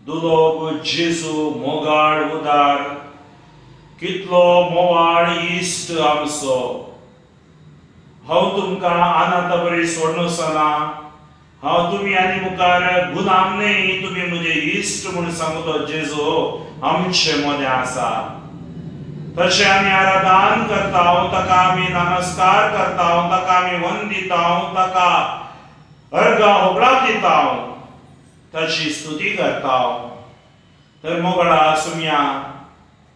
दुलोब जेजू मोगाळ उदार कितलो मोवाळ इश्ट आमचो हांव तुमकां अनाथ बरी सोडनोसना हांव तुमी आनी मुखार गुलाम न्ही तुमी म्हजे इश्ट म्हूण सांगलो जेजू आमचे मदें आसा तशें आमी आराधन करता ताका आमी नमस्कार करता ताका आमी वंदिता ताका अर्घ होगळाक दिता तशी स्तुती करता तर मोगळा सुम्या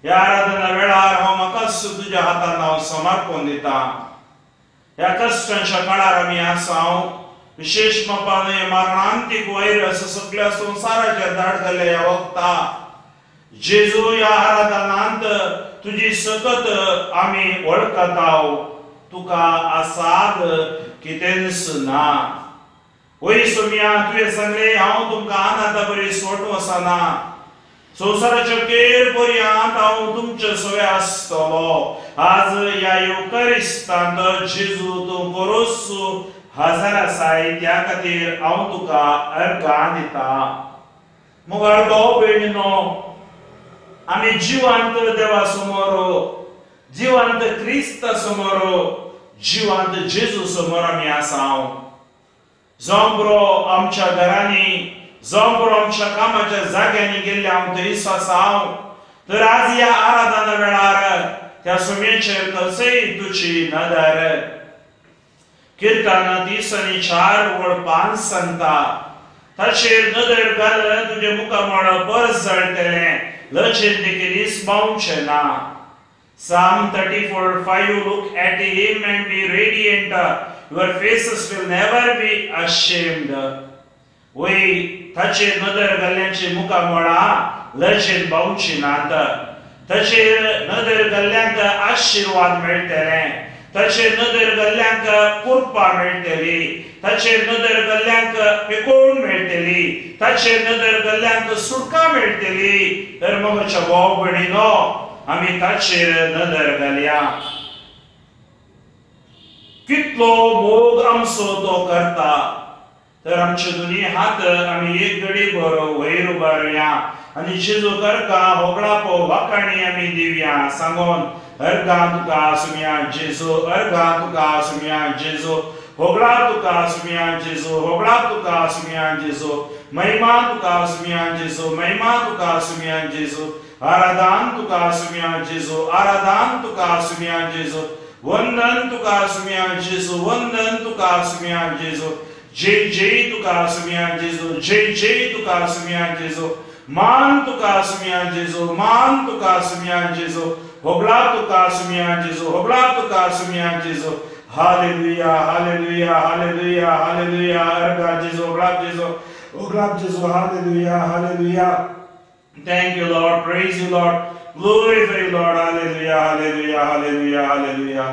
ह्या आराधना वेळार हांव म्हाका तुज्या हातान हांव समर्पण दिता ह्या कश्टांच्या काळार आमी आसा विशेष मापान मरणांतीक वैरस सगळ्या संवसाराचेर धाडकले ह्या वक्ता जेजू ह्या आराधनांत तुजी सतत आमी वळखता तुका आसाद कितेंच ना वय सुम्या तुवें सांगले हांव तुमकां अनाथ बरी सोडून वचना संवसाराच्या केर पर्यंत हांव तुमचे सवे आसतलो आज ह्या युकरिस्तांत जेजू तूं बरोस हजर आसाय त्या खातीर हांव तुका अर्घां दिता मोगाळ भाव भयणीनो आमी जिवंत देवा समोर जिवंत क्रिस्त समोर जिवंत जेजू समोर आमी आसा जोंबरो आमच्या घरांनी जोंबरो आमच्या कामाच्या जाग्यांनी गेल्ले हांव थंयच आसा तर आज ह्या आराधना वेळार त्या सुम्याचेर कसय तुजी नदर कीर्तन 3:4-5 सांगता ताचेर नदर घाल तुजे मुखामळ परस जळटलें लचेर देखील इस्मावचें ना Psalm 34:5 look at him and be radiant your faces will never be ashamed वय ताचेर नदर घाल्ल्याची मुखामळां लचेर बावची नात ताचेर नदर घाल्ल्यांक आशिर्वाद मेळटले ताचेर नदर घाल्ल्यांक कृपा मेळटली ताचेर नदर घाल्ल्यांक पिकोवण मेळटली ताचेर नदर घाल्ल्यांक सुटका मेळटली तर म्हज्या भाव भयणीनो आमी ताचेर नदर घालया कितलो मोग आमचो तो करता तर आमचे दोनी हात आमी एक घडी भर वयर उबारुया आनी जेजू करता होगळापो वाकाणी आमी दिवया सांगोन अर्घां तुका सुम्या जेजू अर्घां तुका सुम्या जेजू होगळा तुका सुम्या जेजू होगळा तुका सुम्या जेजू महिमा तुका सुम्या जेजू महिमा तुका सुम्या जेजू आराधन तुका सुम्या जेजू आराधन तुका सुम्या जेजू वंदन तुका सुम्या जेजू वंदन तुका सुम्या जेजू जय जय तुका सुम्या जेजू जय जय तुका सुम्या जेजू मान तुका सुम्या जेजू मान तुका सुम्या जेजू होगळा तुका सुम्या जेजू होगळा तुका सुम्या जेजू हालेलुया हालेलुया हालेलुया हालेलुया अर्घा जेजू होगळा जेजू hallelujah hallelujah Thank you, Lord. Praise you, Lord. Glorify you, Lord. Hallelujah, hallelujah, hallelujah, hallelujah.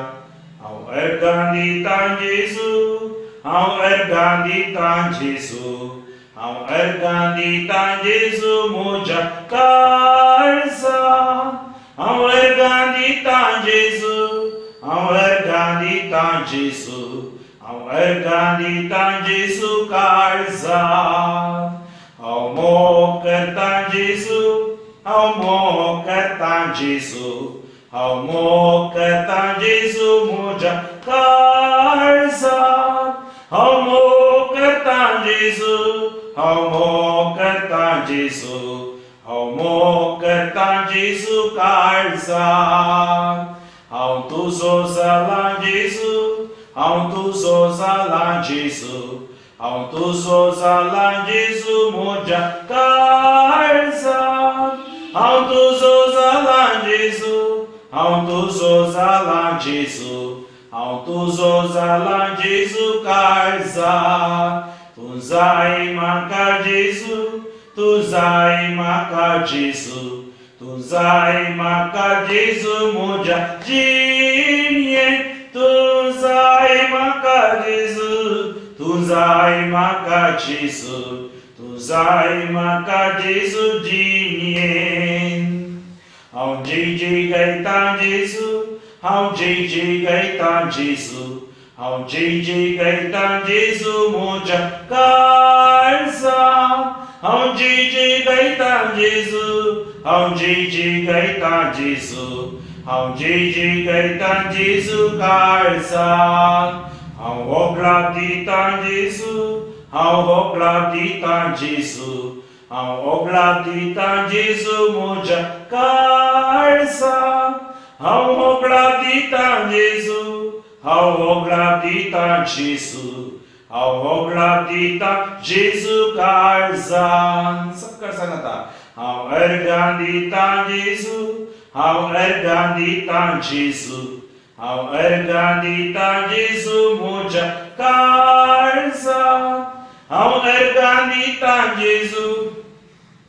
Ao ergandita Jesus, ao ergandita Jesus, ao ergandita Jesus, moja karza. Ao ergandita Jesus, ao ergandita Jesus, ao ergandita Jesus karza. Ao mokertan Jesu, ao mokertan Jesu, ao mokertan Jesu muja karza. Ao mokertan Jesu, ao mokertan Jesu, ao mokertan Jesu karza. Ao tu zozalan Jesu, ao tu zozalan Jesu. Ao tu zozalan Jesu moja karza. Ao tu zozalan Jesu, ao tu zozalan Jesu, ao tu zozalan Jesu karza. Tu zai maka Jesu, tu zai maka Jesu, tu zai maka Jesu moja jinien. Tu zai maka Jesu. Tu zai maka Jesu, tu zai maka Jesu jinien. Ao jai gaitan Jesu, ao jai gaitan Jesu, ao jai gaitan Jesu moja karza. Hão de gaita Jesus, hão de gaita Jesus, hão de gaita Jesus carsan, hão oglabdita Jesus, hão oglabdita Jesus, hão oglabdita Jesus muja carsan, hão oglabdita Jesus, hão oglabdita Jesus. Hau oglabdita Jesus carsan, sub carsan आता. Hau ergandita Jesus, hau ergandita Jesus, hau ergandita Jesus muja carsan, hau ergandita Jesus,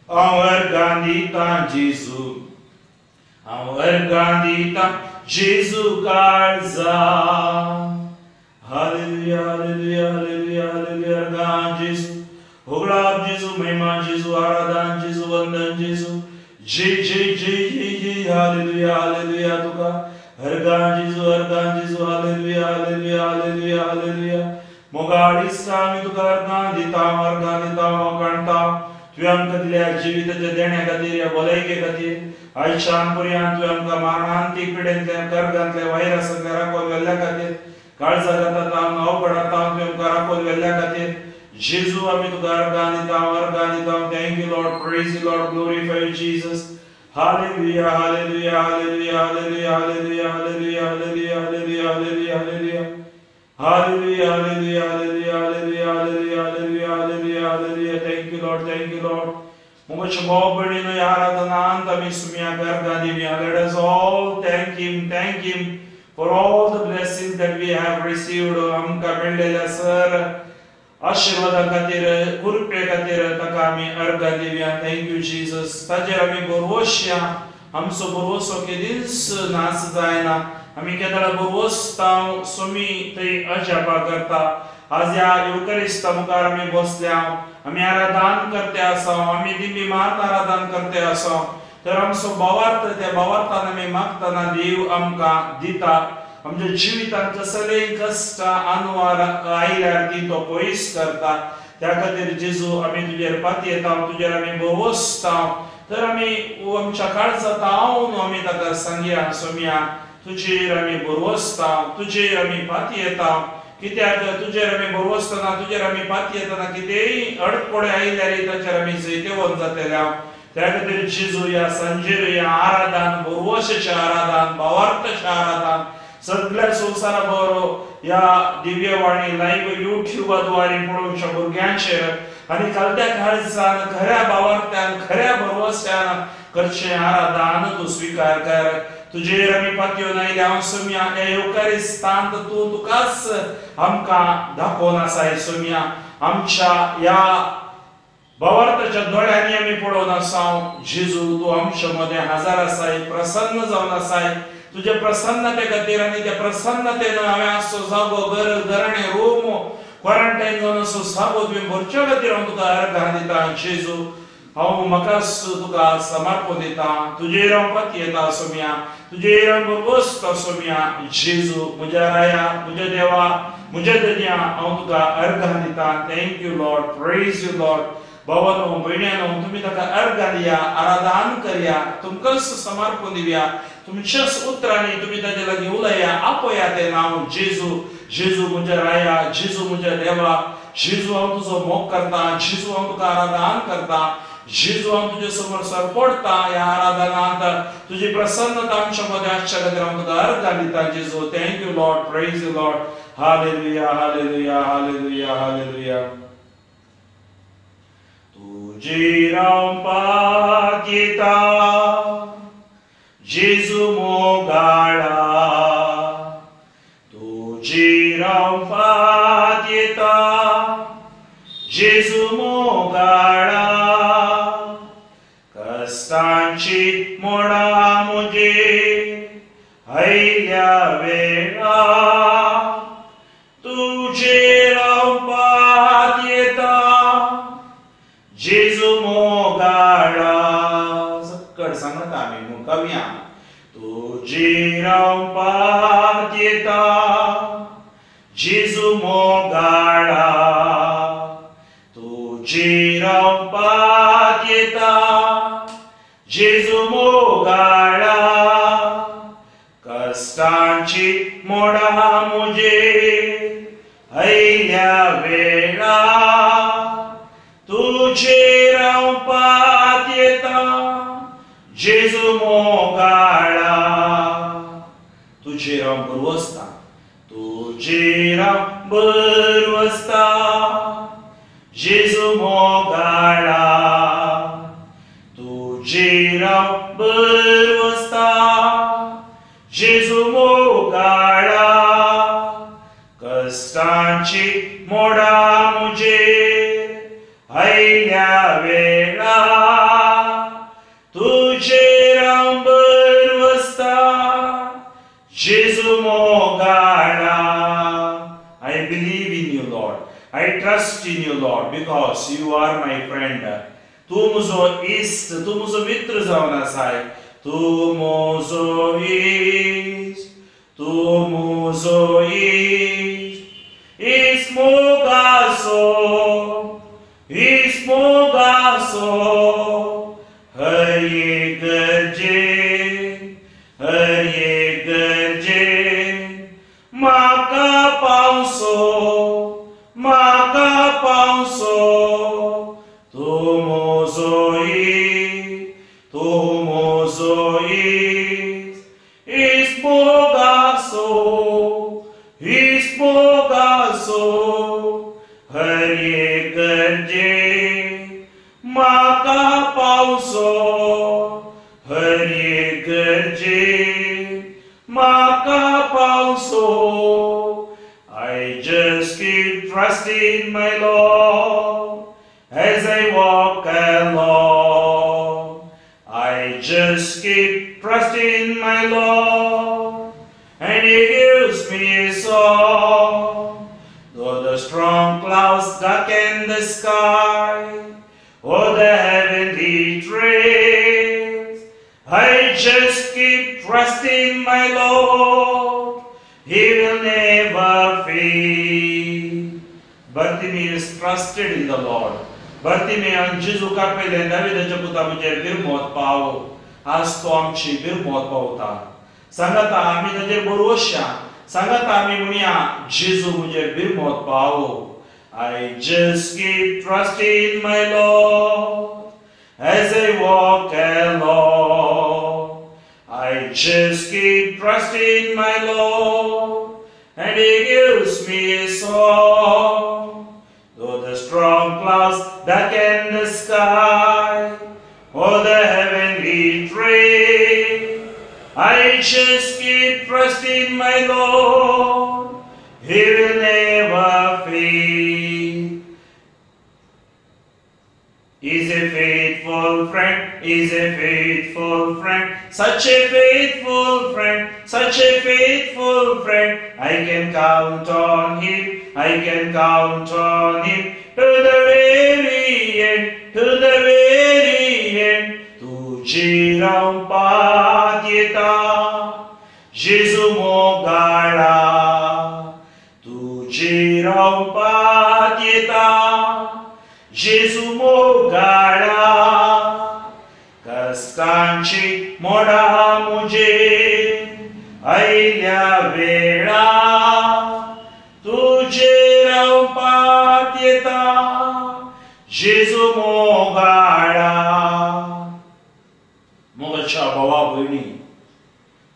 hau ergandita Jesus, hau ergandita Jesus carsan. Hallelujah, hallelujah, hallelujah, hallelujah, God Jesus. Oglab Jesus, महिमा Jesus, आराधन Jesus, वंदन Jesus. जी, hallelujah, hallelujah, तुका. हरगान Jesus, hallelujah, hallelujah, hallelujah, hallelujah. मोगाडी स्वामी तुका हरगान दिता मोकणता. तुवें आमकां दिल्या जिविताच्या देण्या खातीर ह्या भलायके खातीर आयशान पर्यंत तुवें आमकां मारणांती पिडेंतल्या कर्गांतल्या व्हायरसांतल्या राखून गेल्ल्या खातीर काळजा जाता नाव पडता तुमकां राखून गेल्ल्या खातीर जेजू आमी तुका अर्गां दिता thank you Lord praise you Lord glorify Jesus hallelujah hallelujah hallelujah hallelujah hallelujah hallelujah hallelujah hallelujah hallelujah hallelujah hallelujah hallelujah hallelujah hallelujah hallelujah hallelujah hallelujah thank you Lord मुझे भाव बड़ीनो आराधनांत आमी सुमिया अर्गां दिवया let us all thank him for all the blessings that we have received आमकां मेळ्ळेल्या sir आशीर्वादा खातीर कृपे खातीर ताका आमी अर्गां दिवया थँक यू जीसस ताजेर आमी बरवोसया आमचो बरवोसो केदीच नास जायना आमी केदार बरवोसता सुमी थंय अजापा करता आज ह्या युकरिस्ता मुखार आमी बसल्या आमी आराधन करते आसा आमी दिमी मात आराधन करते आसा तर आमचो भावार्थ त्या भावार्थान आमी मागतना देव आमकां दिता आमच्या जिवितांत कसलेय कश्ट अनवार आयल्यार ती तो पयस करता त्या खातीर जेजू आमी तुजेर पाती येता तुजेर आमी बसता तर आमी आमच्या काळजांत हांव आमी ताका सांगया सोम्या तुजेर आमी बसता तुजेर आमी पाती येता कित्याक तुजेर आमी बसतना तुजेर आमी पाती येतना कितेंय अडपडे आयल्यार ताचेर आमी जैतेवन जातल्या त्या खातीर जेजू या संजेर या आराधन बरवशेचें आराधन भावार्थाचें आराधन सगळ्या संवसाराभर या दिव्यवाणी लाईव्ह युट्यूबाद्वारे पळोवच्या भुरग्यांचेर आनी कालत्या काळजान खऱ्या भावार्थ्यान खऱ्या भरवश्यान करचें आराधन तूं स्वीकार कर तुजेर आमी पातयो आयल्या हांव सोम्या ह्या युकारिस्तांत तूं तुकाच आमकां दाखोवन आसाय सोम्या आमच्या ह्या भावार्थाच्या दोळ्यांनी आमी पळोवन आसा जेजू तूं आमच्या मदें हजर आसाय प्रसन्न जावन आसाय तुजे प्रसन्नते खातीर आनी त्या प्रसन्नतेन हांवें असो जागो घराणें रूम क्वारंटायन जावन असो जागो तुवें भरचे खातीर हांव तुका अर्गां दिता जेजू हांव म्हाकाच तुका समर्पण दिता तुजेर हांव पाती येता सोम्या तुजेर हांव बसता सोम्या जेजू म्हज्या राया म्हज्या देवा म्हज्या धन्या हांव तुका अर्गां दिता thank you Lord praise you Lord भावानो भयण्यानो तुम्ही ताका अर्गां दिया आराधन करया तुमकांच समर्पण दिवया तुमच्याच उतरांनी तुम्ही ताचे लागीं उलया आपया तें नांव जेजू म्हज्या राया जेजू म्हज्या देवा जेजू हांव तुजो मोग करता जेजू हांव तुका आराधन करता जेजू हांव तुजे समोर सरपडटा ह्या आराधनांत तुजी प्रसन्नता आमच्या मदें आसच्या खातीर हांव तुका अर्गां दिता जेजू thank you Lord praise you Lord hallelujah hallelujah hallelujah hallelujah तुजेर हांव पात येता जेजू मोगाळा तुजेर हांव पात येता जेजू मोगाळा कश्टांची मोडा मुजेर आयल्या वेळा तुजेर हांव पात येता जेजू मोगाळा सकड सांगता आमी मुखाव्या तुजेर हांव पात येता जेजू मोगाळा तुझे पात येता जेजू मोगाळा कष्टांची मोडा मुझे आयल्या वेळा तुझे पात येता जेजू मोगाळा तुझे बरोबर असता तुझे बरोबर असता जेजू मोगाळा तुझे बरोबर असता जेजू मोगाळा कष्टांची मोडा मुझे आयल्या वेळा तुझे बरोबर असता जेजू मोगाळा. I believe in you, Lord. I trust in you, Lord, because you are my friend. तू मुझो इष्ट, तू मुझो मित्र जावन आसाय. तू मुझो इष्ट, तू मुझो इष्ट. इस मोगासो, इस मोगासो. हर ये गरजे, हर ये गरजे. माका पावसो, माका पावसो. तू मोजो इष्ट, तू मोजो इष्ट. इस मोगासो, इस मोगासो. हर ये गरजे माका पावसो. हर ये गरजे माका पावसो. I just keep trusting my Lord as I walk along. I just keep trusting my Lord and He gives me a song. Though the strong clouds darken the sky or the heavenly trails, I just keep trusting my Lord. He will never fail. Bartimaeus trusted in the Lord. Bartimaeus Jesu का पहले नवीन पुता मुझे बिरमोत पाओ. आज तो आमची बिरमोत पावता. सांगता आम्ही नजर बरोवशा. सांगता आम्ही म्हणया जेजू मुझे बिरमोत पाओ. I just keep trusting my Lord as I walk along. I just keep trusting my Lord and He gives me a song. Though the strong clouds darken the sky or the heavenly train, I just keep trusting my Lord. He will never fail. Is a faithful friend, is a faithful friend, such a faithful friend, such a faithful friend. I can count on Him, I can count on Him to the very end, to the very end. तुझे पात येता जेजू मोगाळा. तुझे पात येता जेजू मोगाळा. कष्टांची मोडा मुझे आयल्या वेळा. तुझे पात येता जेजू मोगाळा. मोगाच्या भावा भयणी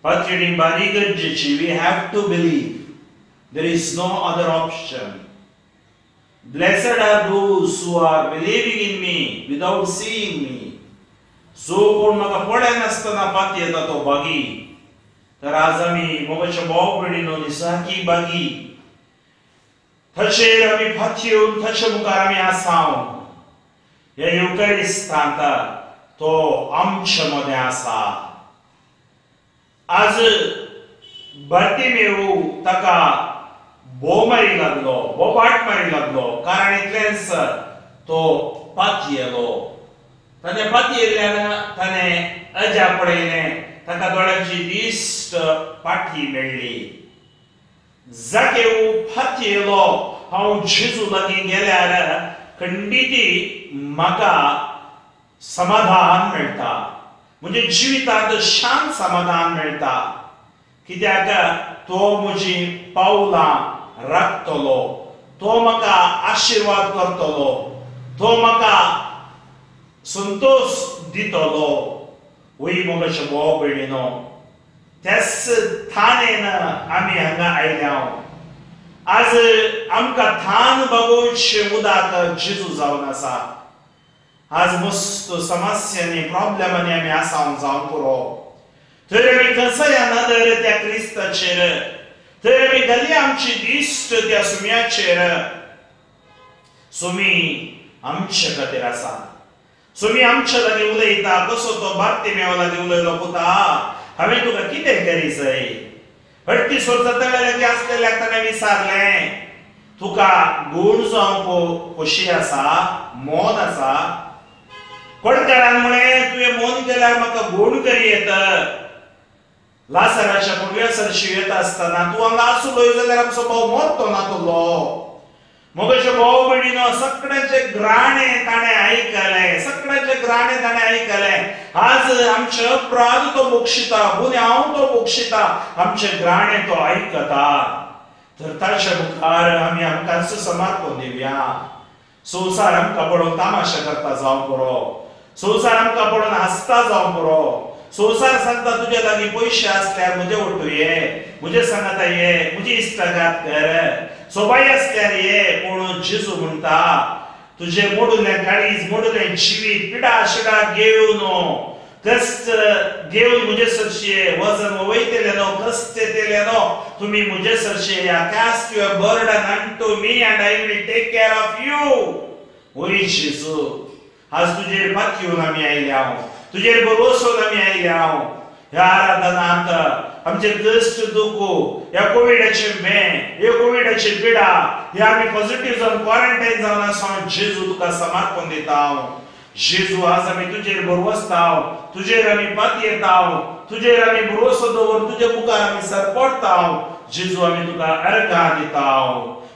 पातळी बारीक गरजेची. We have to believe. There is no other option. Blessed are those who are believing in me without seeing me. जो कोण म्हाका पळय नासतना पात येता तो बागी. तर आज आमी मोगाच्या भाव भयणीनो निसाकी बागी. थचेर आमी फात येवन थचे मुखार आमी आसाव. हे युकरिस्तांत तो आमचे मदें आसा. आज बार्तिमेऊ ताका बोमारी लागलो, बोबाट मारी लागलो. कारण इतलेंच तो पात येलो. ताणें पात येयल्यान ताणें अजा पळयलें. ताका दोळ्यांची दिश्ट पाठी मेळ्ळी. जाकेऊ पात येयलो. हांव जेजू लागीं गेल्यार खंडिती म्हाका समाधान मेळटा, म्हणजे जिवितांत शांत समाधान मेळटा, कित्याक तो म्हजी पावलां राखतलो, तो म्हाका आशीर्वाद करतलो, तो म्हाका संतोष दितलो. वय मोगाचे भाव भयणीनो, त्याच थानेन आमी हांगा आयल्या. आज आमकां थान बागोवचें उदक जेजू जावन आसा. आज मस्त समस्यांनी प्रॉब्लेमांनी आमी आसावन जावन पुरो. थंय आमी कसंय नदर त्या क्रिस्ताचेर, थंय आमी घाली आमची दिश्ट त्या सुम्याचेर. सुमी आमचे खातीर आसा. सुमी आमचे लागीं उलयता, कसो तो बार्तिमेव लागीं उलयलो, पुता हांवें तुका कितें करी जाय. 38 वर्सां लागीं आसलेल्याक ताणें विचारलें, तुका गूण जावंक खोशी आसा, मोन आसा. कोणकारान म्हळें, तुवें मोन केल्यार म्हाका गूण करी येता. लासराच्या कुडव्यासर शिंवता आसतना तूं हांगा आसुलोय जाल्यार आमचो भाव मरतो नातलो. मोगाचे भाव भयणीनो, सगळ्यांचे ग्राणे ताणें आयकले, सगळ्यांचे ग्राणे ताणें आयकले. आज आमचे अपराध तो बक्षिता, गुन्यांव तो बक्षिता, आमचे ग्राणे तो आयकता. तर ताचे मुखार आमी आमकांच समर्पण दिवया. संवसार आमकां पळोवन तामाशा करता जावं पुरो, संवसार आमकां पळोवन हांसता जावं पुरो. संवसार सांगता, तुजे लागीं पयशे आसल्यार म्हजे वटू ये, म्हजे सांगाता ये, म्हजी इश्टाघात कर, सोबाय आसल्यार ये. पूण जेजू म्हणटा, तुजे मोडुलें काळीज, मोडुलें जिवीत, पिडा शिडा घेवन कष्ट घेवन म्हजे सरशे, वजन वयतलें न्हू, कष्ट येतलें न्हू, तुमी म्हजे सरशे या. Cast your burden unto me and I will take care of you. ओय जेजू, आज तुजेर पातयेवन आमी आयल्या, तुजेर भरोसोन आमी आयल्या. ह्या आराधनांत आमचे कश्ट दुख, ह्या कोविडाचे ह्या कोविडाची पिडा, ह्या आमी पॉझिटिव्ह जावन क्वारंटायन जावन आसा. जेजू तुका समर्पण दिता. जेजू, आज आमी तुजेर भरवसता, तुजेर आमी पातयेता, तुजेर आमी भरोसो दवर, तुजे मुखार आमी सरपडता. जेजू, आमी तुका अर्घां दिता.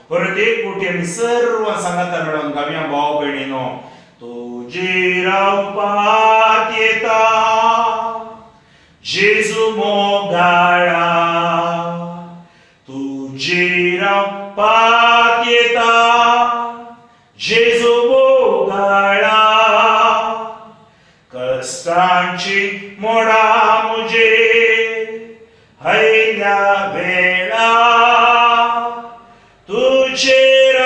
परत एक फावटी आमी सर्व सांगाता मेळोन गावया भाव भयणीनो. तुजेर पातयेता जेजू मोगाळा, तुजेर पातयेता जेजू मोगाळा. कष्टांची मोडा मुजेर हैल्या वेळा, तुजेर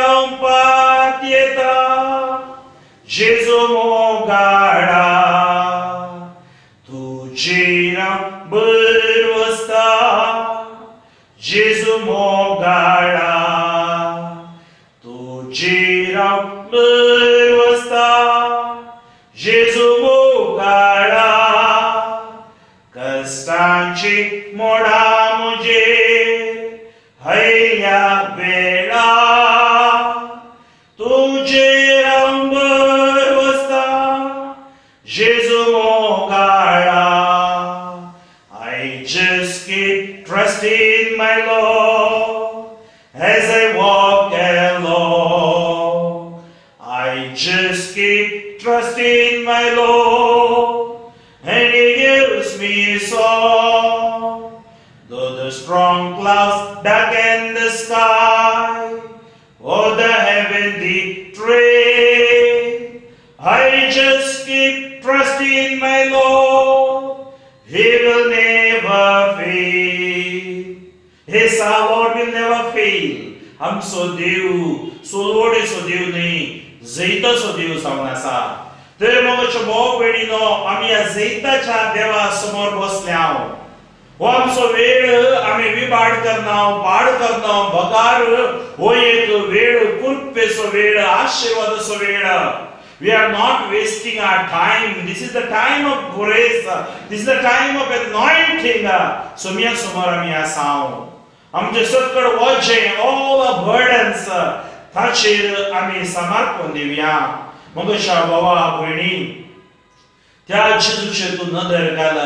पातयेता जेजू मोगाळा. तुजेर बरवसता जेजू मोगाळा, तुजेर बरवसता जेजू मोगाळा. कष्टांची मोडा मुजेर हैल्या वेळा, तुजेर बरवसता जेजू मोगाळा. I just keep trusting my Lord as I walk along. I just keep trusting my Lord and He gives me a song. Though the strong clouds darken the sky, or the heavenly train, I just keep trusting my Lord. He will never fail. Yes, our Lord will never fail. आमचो देव सोडवडेचो देव न्ही, जैताचो देव जावन आसा. तर मोगाचे भाव भयणीनो, आमी ह्या जैताच्या देवा समोर बसल्या. हो आमचो वेळ आमी विबाड करना, पाड करना, भकार हो एक वेळ, कृपेचो वेळ, आशीर्वादाचो वेळ. We are not wasting our time. This is the time of grace. This is the time of anointing. Sumya समोर आमी आसा. आमचे सकळ वजे, all the burdens ताचेर आमी समर्पण दिवया. मोगाच्या भावा भयणी, त्या जेजूचेर तूं नदर घाल.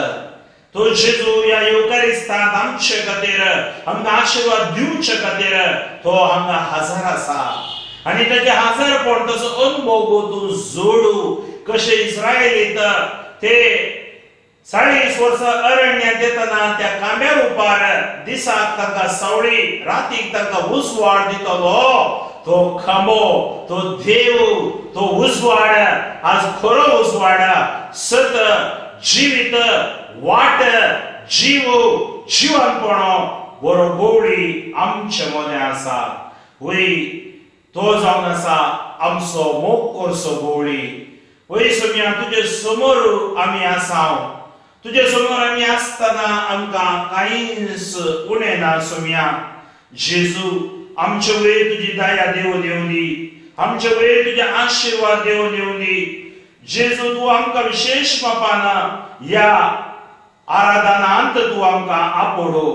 तो जेजू ह्या युकारिस्तांत आमचे खातीर आमकां आशीर्वाद दिवचे खातीर तो हांगा हजर आसा. आणि त्याचे हजारपण तसो अनुभव गो तू जोडू कशे इस्रायलीत ते 40 वर्ष अरण्यात येतना त्या कांब्या उपार दिसाक तांकां सावळी रातीक तांकां उजवाड दितलो तो खांबो तो देव तो उजवाड आज खरो उजवाड सत जीवित वाट जीव जीवनपणो बरो गोवळी आमचे मदें आसा वय तो जावन आसा आमचो मोग करचो गोवळी वय सोम्या तुजे समोर आमी आसा तुजे समोर आमी आसतना आमकां कांयच उणें ना सोम्या जेजू आमचे वयर तुजी दया देव देव दी आमचे वयर तुजे आशीर्वाद देव देव दी जेजू तू आमकां विशेष पापान या आराधनांत तू आमकां आपडो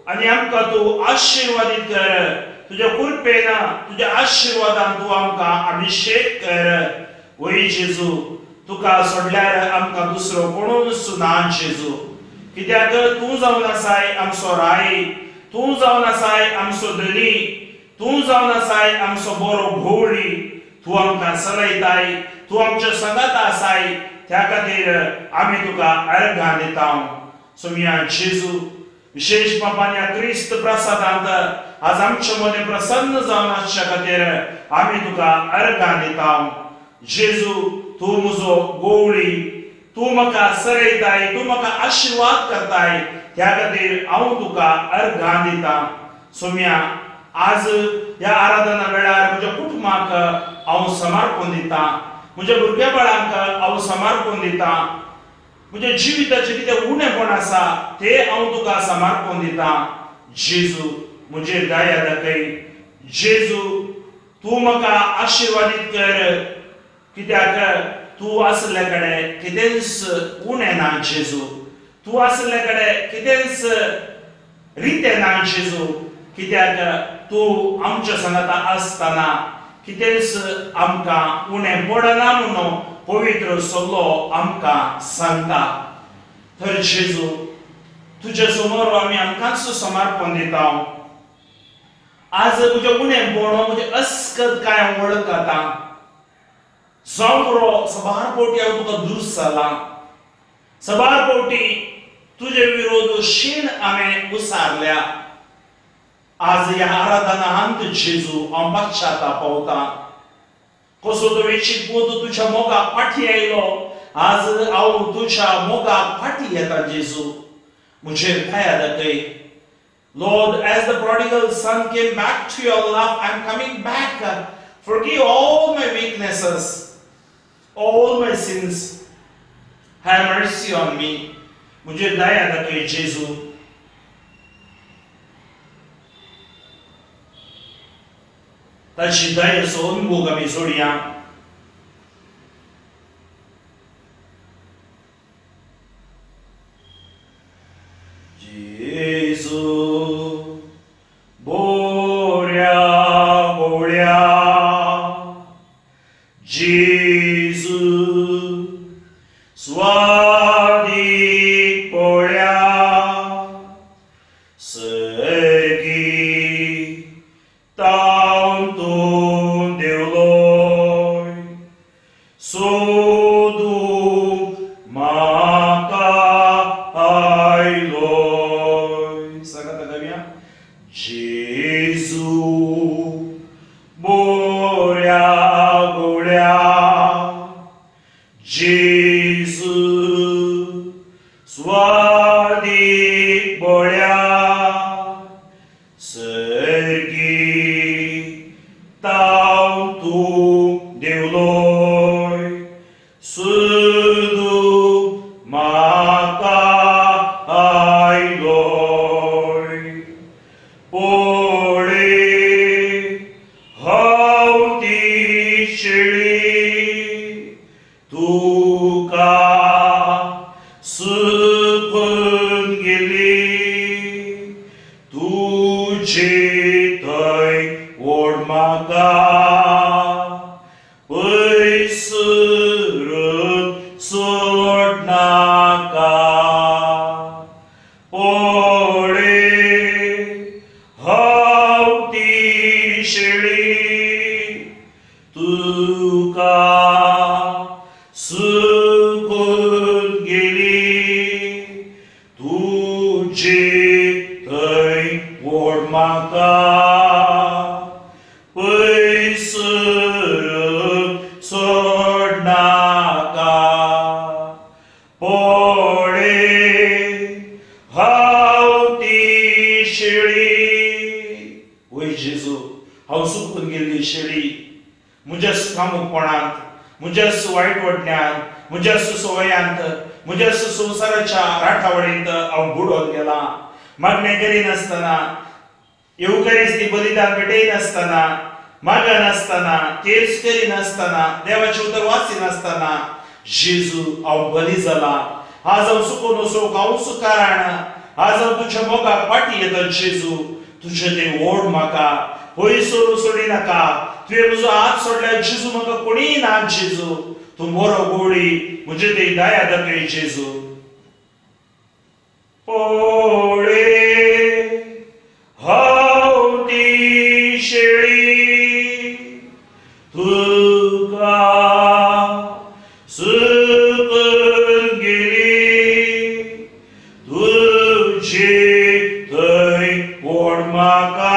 आनी आमकां तू आशीर्वादीत कर तुज्या कृपेन तुज्या आशीर्वादान तू आमकां अभिषेक कर वय जेजू तुका सोडल्यार आमकां दुसरो कोणूच ना जेजू कित्याक तू जावन आसाय आमचो राय तू जावन आसाय आमचो धनी तू जावन आसाय आमचो बरो भोवळी तू आमकां चलयताय तू आमच्या संगात आसाय त्या खातीर आमी तुका अर्घां दिता सोम्या जेजू विशेष पापान क्रिस्त प्रसादांत आज आमचे मदें प्रसन्न जावन आसच्या खातीर आमी तुका अर्घां दिता जेजू तू म्हजो गोवळी तू म्हाका चलयताय तू म्हाका आशीर्वाद करताय त्या खातीर हांव तुका अर्घां दिता सोम्या आज ह्या आराधना वेळार म्हज्या कुटुंबाक हांव समर्पण दिता म्हज्या भुरग्या बाळांक हांव समर्पण दिता म्हज्या जिविताचें कितें उणेपण आसा तें हांव तुका समर्पण दिता जेजू म्हजेर दया दाखय जेजू तू म्हाका आशीर्वादीत कर कित्याक तू आसले कडेन कितेंच उणें ना जेजू तू आसले कडेन कितेंच रितें ना जेजू कित्याक तू आमच्या संगता आसतना कितेंच आमकां उणें पडना म्हणून पवित्र सल्लो आमकां सांगता तर जेजू तुजे समोर आमी आमकांच समर्पण दिता आज तुजे उणेंपण म्हजे अस्कत काय वळखता जावरो सबार पोटी हांव तुका दुस जाला सबार पोटी तुजे विरोध शीण हांवें उसारल्या आज ह्या आराधनांत जेजू हांव पश्चाताप पावता कसो तो वेचीत बोध तुज्या मोगाक फाटी आयलो आज हांव तुज्या मोगाक फाटी येता जेजू म्हजेर दया दाखय Lord, as the prodigal son came back to your love, I am coming back. Forgive all my weaknesses, all my sins. Have mercy on me. मुझे दया दाखय जेजू ताची दयेचो अनुभव आमी जोडया जेजू बोऱ्या बोळ्या जेजू स्वादीक पोळ्या सर्गी तांतून देवलोय सोदू म्हाका आयलोय सांगात गावया जेजू बोऱ्या गोळ्या जेजू स्वादीक बोळ्या सर्गी तांतून देवलोय सोदू म्हाका आयलोय पोळे हांव ती शेळी तुका सुकून गेली तुजे थंय ओड म्हाका पयसरून सोडनाका पोळे हांव ती शेळी शेळी मुझस कामुकपणांत मुझस वाईटवटण्यान मुझस सवयांत मुझस संसाराच्या राठावडींत हांव बुडोत गेला. मागणे करिनासतना येवकारिस्ती बलिदान भेटयनासतना मागनासतना तेच करिनासतना देवाचे उतर वाचिनासतना जेजू हांव बली जाला. आज हांव सुखो नसो हांवच कारण. आज हांव तुज्या मोगाक फाटी येता जेजू. तुझे ते ओढ म्हाका पयसो सोडी नाका. तुवें म्हजो हात सोडल्यार जेजू म्हाका कोणीय ना जेजू. तूं बरो गोडी म्हजे ते दया दाखय जेजू. पळय हांव ती शेळी तुका सुकून गेली. तुजी थंय ओढ म्हाका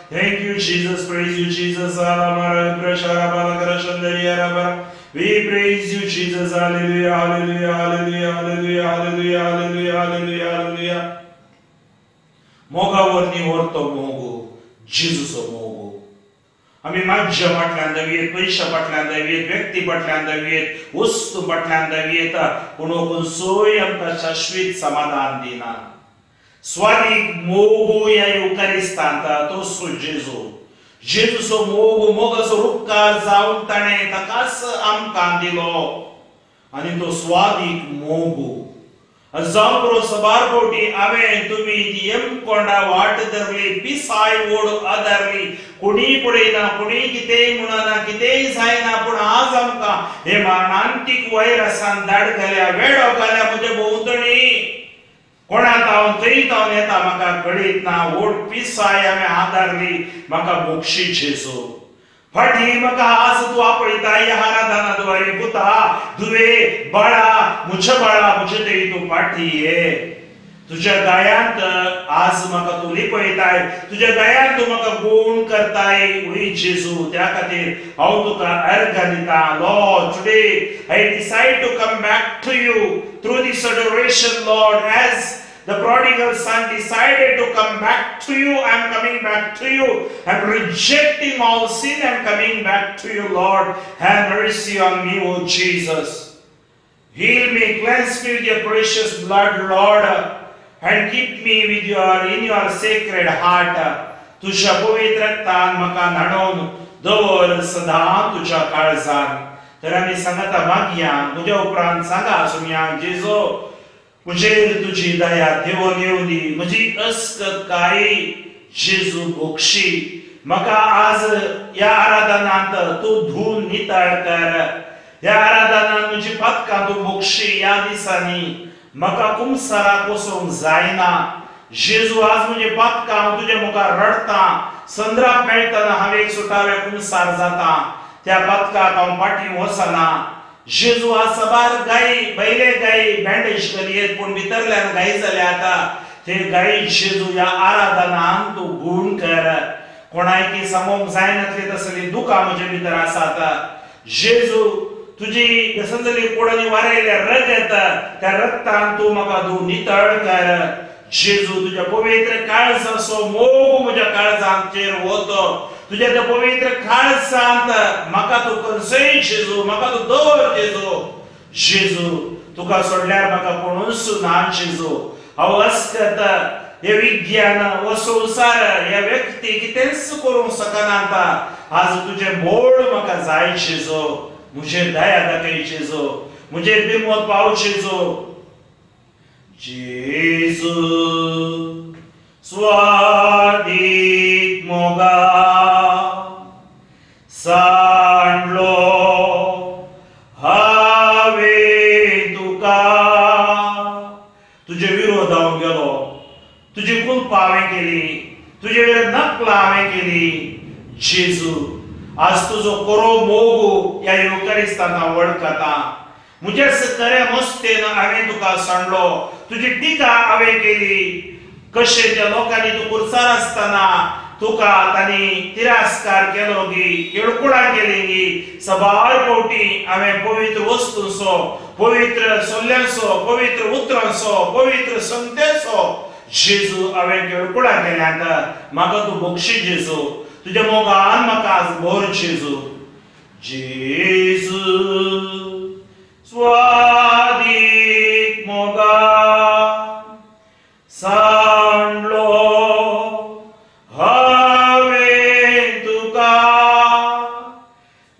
Thank you, Jesus. Praise you, Jesus. We praise you, Jesus. Hallelujah, hallelujah, hallelujah, hallelujah, hallelujah, hallelujah, hallelujah, hallelujah. मोगावरनी वरतो मोगो जेजूचो मोगो. आमी माज्या फाटल्यान दावियेत, पैशा फाटल्यान दावियेत, व्यक्ती फाटल्यान दावियेत, वस्तू फाटल्यान दावियेत, पूण सोय आमकां शाश्वत समाधान दिना. स्वादीक मोगो या युकारिस्तांत तो सो जेजू. जेजूचो मोग मोगाचो उपकार जावन ताणें ताकाच आमकां दिलो आनी तो स्वादीक मोगो. जावं बरो सबार फावटी हांवें तुमी ती कोंडा वाट धरली पिसाय ओड आदारली. कोणीय पळयना, कोणीय कितेंय म्हणना, कितेंय जायना, पूण आज आमकां हे मारणांतीक वायरसान धाड घाल्या, वेडो घाल्या म्हजे भोंवतणी. कोणाक हांव थंय जावन येता म्हाका कळीत ना. ओड पिसाय हांवें आदारली म्हाका मोक्षी जेजू. फाटी म्हाका आज तूं आपयता ह्या आराधनाद्वारे पुता धुवे बाळा म्हजे थंय तूं फाटी ये. तुज्या दयांत आज म्हाका तूं लिपयताय. तुज्या दयांत तूं म्हाका गुण करताय वय जेजू. त्या खातीर हांव तुका अर्घ दिता. Lord, today I decide to come back to you through this adoration, Lord, as the prodigal son decided to come back to you. I am coming back to you. I am rejecting all sin. I am coming back to you, Lord. Have mercy on me, O Jesus. Heal me, cleanse me with your precious blood, Lord, and keep me with in your sacred heart. तुझ्या पवित्र रक्तान म्हाका न्हाणोवन दवर सदां तुज्या काळजान. तर आमी सांगता मागया, म्हज्या उपरांत सांगा सुमया, जेजो म्हजेर तुजी दया देवून येवं दी. म्हजी अस्कताय जेजू बक्षी. म्हाका आज ह्या आराधनांत तूं धुवन नितळ कर. ह्या आराधनांत म्हजी पातकां तूं बक्षी. ह्या दिसांनी म्हाका कुमसाराक वचोंक जायना. जेजू आज म्हजे पातकां हांव तुज्या मुखार रडतां. संद्राप मेळटना हांव एक सुटाव्या कुमसार जाता. त्या पातकाक हांव फाटीं वचना. जेजू आज सबार गायी बैले गायी बँडेज करियेत, पूण भितरल्यान गायी जाल्या आतां. ते गायी जेजू ह्या आराधनांत तूं गुण कर. कोणायकी सामोवंक जायनातली तसली दुखां म्हजे भितर आसात. जेजू तुजी गसंजली कोडांनी वारयल्या रगत, त्या रगतान तूं म्हाका धुवन नितळ कर. जेजू तुज्या पवित्र काळजाचो मोग म्हज्या काळजांचेर वतो. तुज्या त्या पवित्र काळजांत म्हाका तूं करसय जेजू. म्हाका तूं दवर जेजू. जेजू तुका सोडल्यार म्हाका कोणूच ना जेजू. हांव अस्कत हे विज्ञान हो संवसार ह्या व्यक्ती कितेंच करूंक शकनात. आज तुजें मोड म्हाका जाय जेजू. म्हजेर दया दाखय जेजू. म्हजेर बिमोत पाव जेजू. जेजू स्वादीक मोगा सांडला तुझे विरोध जावन गेलो, तुझी कुलपां हांवें केली, तुजे विरोध नकलां हांवें केली. जेजू, आज तुजो कोरो मोग ह्या युकारिस्तांत हांव वळखता. म्हज्या खऱ्या मस्तेन हांवें तुका सांडलो, तुजी टिका हांवें केली. कशें त्या लोकांनी तूं कुर्सार आसतना तुका तांणी तिरस्कार केलो गी, येळकुळां केली गी. सबार फावटी हांवें पवित्र वस्तूंचो, पवित्र सोल्ल्यांचो, पवित्र उतरांचो, पवित्र संगतेचो जेजू हांवें येळकुळां केल्यात. म्हाका तूं बक्षी जेजू, तुज्या मोगान म्हाका आज भर जेजू. जेजू स्वादीक मोगान सांडलो हांवें तुका,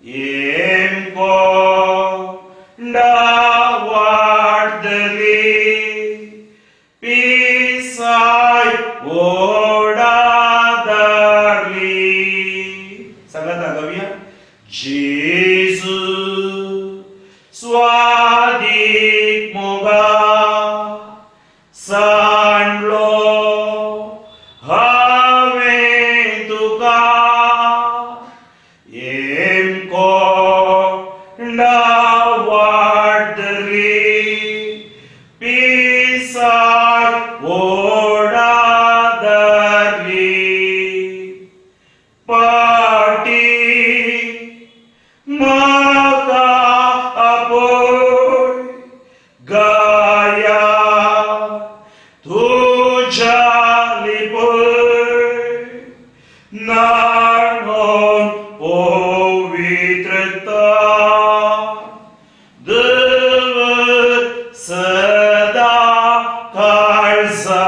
येमको वाडटली पिसाय ओडा दारली. सांगात गावया. जेजू स्वादीक मोगान सांडलो हांवें तुका, येमको वाडटली पिसाय ओडा दारली. पाटी म्हाका आपय गाया तुज्या लिपय नाळोन पवित्रता दवर सदा काळजा.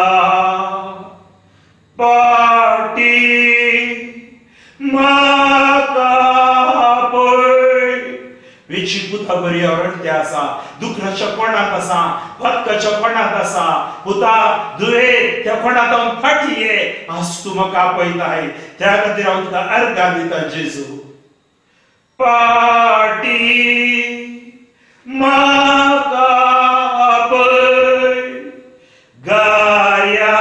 पाटी म्हाका आपय. वेची पुता बरी आवडते आसा, दुखराच्या कोणाक आसा, फटकाच्या कोणाक आसा, पुता दुये त्या कोणाक हांव फाटये. आज तूं म्हाका आपयताय, त्या खातीर हांव तुका अर्घां दिता जेजू. पाटी म्हाका आपय गाया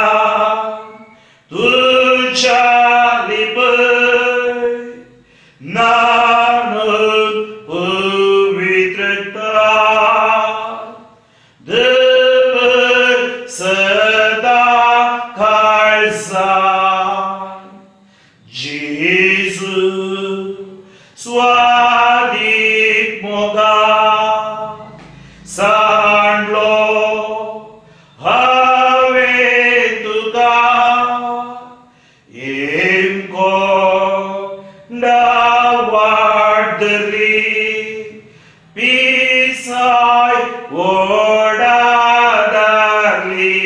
तुज्या लिपय नाळोन पवित्रता दवर सदा काळजान. जेजू स्वादीक मोगान सांडलो हांवें तुका, येमको वाडटली पिसाय Voda दारली.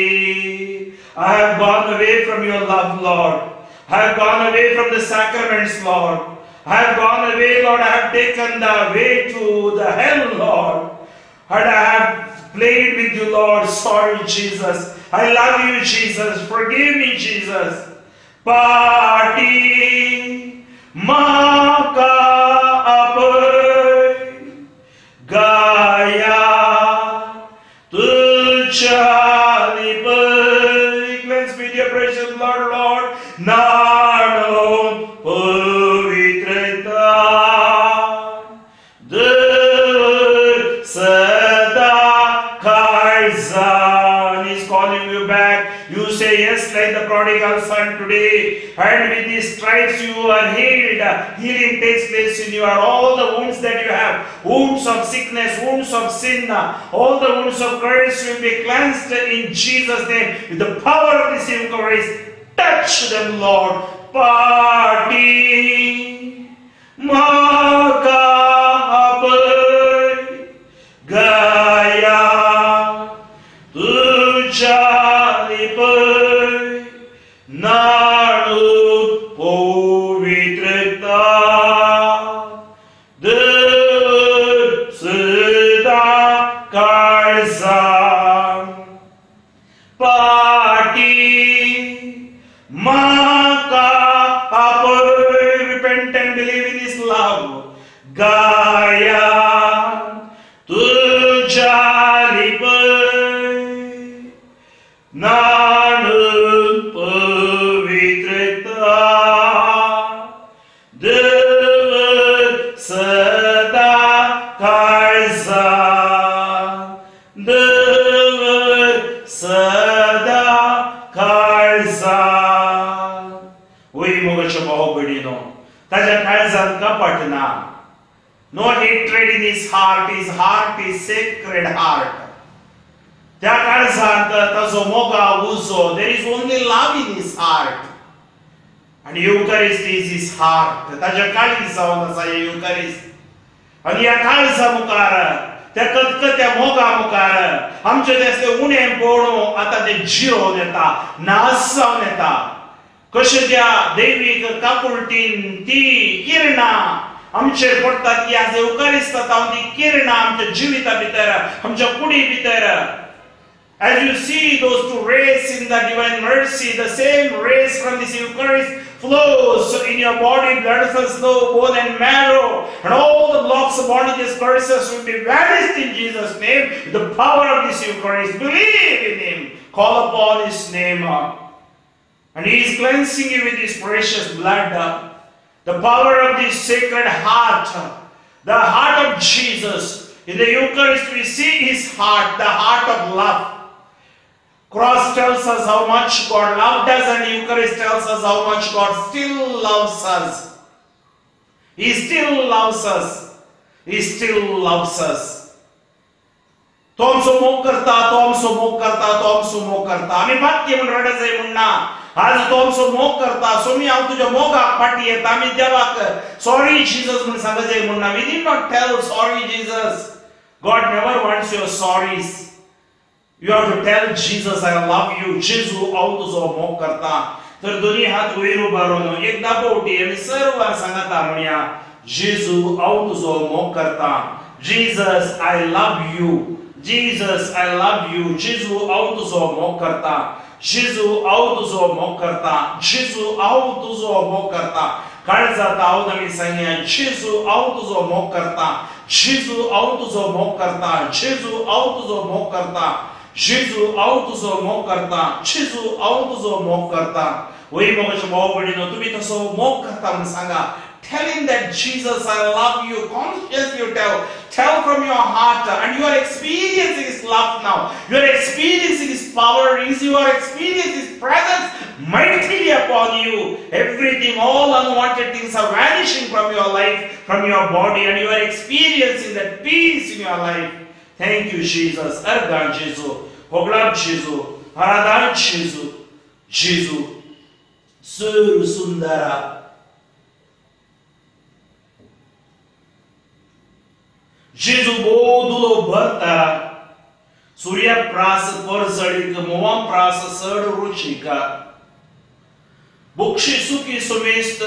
I have gone away from your love, Lord. I have gone away from the sacraments, Lord. I have gone away, Lord. I have taken the way to the hell, Lord. And I have played with you, Lord. Sorry, Jesus. I love you, Jesus. Forgive me, Jesus. Party म्हाका आपय गाया तुज्या लिपय. Cleanse me, dear precious Lord, Lord. नाळोन पवित्रता दवर सदा काळजान. He's calling you back. You say yes like the prodigal son today, and with these stripes you are healed. Healing takes place in you. All the wounds that you have, wounds of sickness, wounds of sin, all the wounds of curse will be cleansed in Jesus' name with the power of this Eucharist. Touch them, Lord. Party म्हाका आपय गाया तुज्या लिपय नाळोन पवित्रता दवर सदा काळजान. पाटी म्हाका आपय. Repent and believe in His love. गाया तुज्या लिपय 나는 पवित्रता 늘 सदा काळजा 늘 सदा काळजा वैमुगाच्या भाऊ बहिणीनो ताच्या काळजात कपट ना no hatred in his heart is sacred heart त्या काळजात ताजो मोगा उजो there is only love in his heart and Eucharist is his heart ताच्या काळीज जावन आसा Eucharist आणि या काळजा मुखार त्या कतकत्या मोगा मुखार आमचे ते उणे पळो आता ते जिरोवन येता नास जावन येता कशे त्या दैवीक काकुळटीन ती किरणां आमचेर पडटात की आज Eucharist जाता ती किरणां आमच्या जिविता भितर आमच्या कुडी भितर as you see those two rays in the divine mercy the same rays from this Eucharist flows in your body blood cells flow bone and marrow and all the blocks of bondages curses will be vanished in Jesus name the power of this Eucharist believe in him call upon his name and he is cleansing you with his precious blood the power of this sacred heart the heart of Jesus in the Eucharist we see his heart the heart of love Cross tells us how much God loved us and Eucharist tells us how much God still loves us. He still loves us. He still loves us. तो आमचो मोग करता तो आमचो मोग करता तो आमचो मोग करता आमी वाक्य म्हण रडत जाय म्हणना आज तो आमचो मोग करता सोमी हांव तुज्या मोगाक फाटी येता आमी देवाक सॉरी जीसस म्हण सांगत जाय म्हणना we did not tell sorry Jesus God never wants your sorries You have to tell Jesus, I love you. Jesu हांव तुजो मोग करता तर दोनी हात वयर उबारून एकदा पोवटी आमी सर्वार सांगता म्हणया जेजू हांव तुजो मोग करता Jesus I love you Jesus I love you जेजू हांव तुजो मोग करता जेजू हांव तुजो मोग करता जेजू हांव तुजो मोग करता काळजात हांव आमी सांगया जेजू हांव तुजो मोग करता जेजू हांव तुजो मोग करता जेजू हांव तुजो मोग करता जेजू हांव तुजो मोग करता जेजू हांव तुजो मोग करता वय मोगाच्या भाव भयणीनो तुम्ही तसो मोग करता म्हणून सांगा telling that Jesus I love you consciously you tell from your heart and you are experiencing his love now you are experiencing his power you are experiencing his presence mightily upon you everything all unwanted things are vanishing from your life from your body and you are experiencing that peace in your life Thank you, Jesus. Argan Jesus. Hoglab Jesus. Haradan Jesus. Jesus. Sur Sundara. Jesus bodulo bharta. Surya pras porzadik moam pras sard ruchika. Bukshi suki sumest.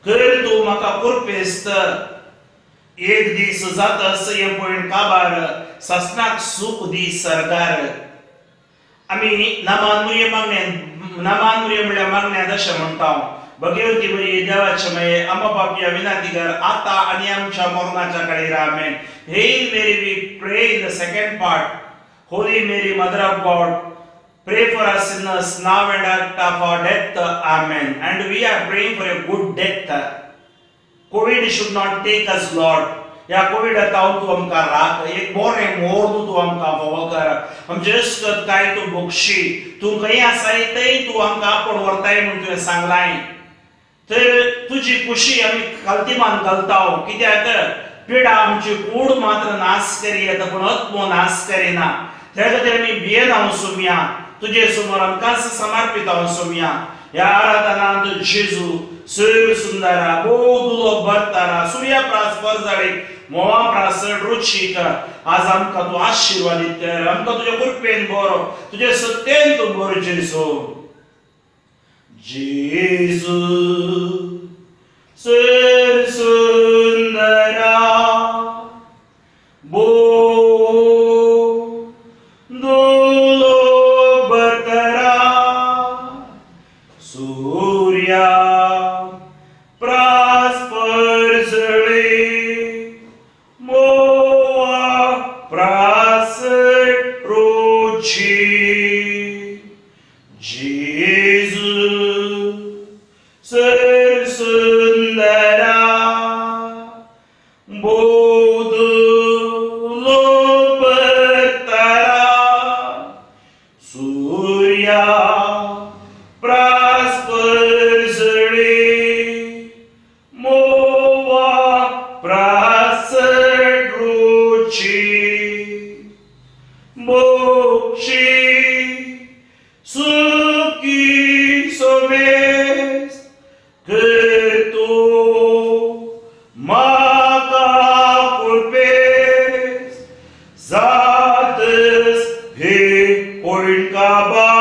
Kertu maka purpest. एक दीस जाता सयम point काबार ससनाक सुख दी सरकार आमी नामानुर्य म्हणल्या मागण्या दशा म्हणटा भगवती बरी देवाचे मये आम्हा पापिया विनातीगर आता आणि आमच्या मरणाच्या काळी आमेन hail Mary we pray in the second part holy Mary mother of God pray for us sinners now and at our death amen and we are praying for a good death COVID should not take us, Lord. या Covid ताव तू आमकां राख एक मोरे मोर तू आमकां फावो कर आमचे अस्कत काय तू बक्षी तू खंय आसाय थंय तू आमकां आपण व्हरताय म्हूण तुवें सांगलाय तर तुजी खुशी आमी खालतीमान घालताव कित्याक पिडा आमची कूड मात्र नाश करी येता पूण आत्मो नाश करिना त्या खातीर आमी भियेन हांव सोमया तुजे समोर आमकांच समर्पित हांव सोमया ह्या आराधनांत जेजू Sur Sundara, Bodulo Bartara, Surya Praspar Zari, Moa Prasar Ruchika, आज आमकां तू आशीर्वादित कर आमकां तुज्या कृपेन बरो तुज्या सत्तेन तू बरो जेजू जेजू Sur Sundara Bodulo Bartara Surya जेजू सुंदरा बोध लोपतारा सूर्या प्रास्पर्जळे मोवा प्रासरुची मोक्षी सुखी सोमेस करतो माका कुर्पेस जातस हे पोळकाबा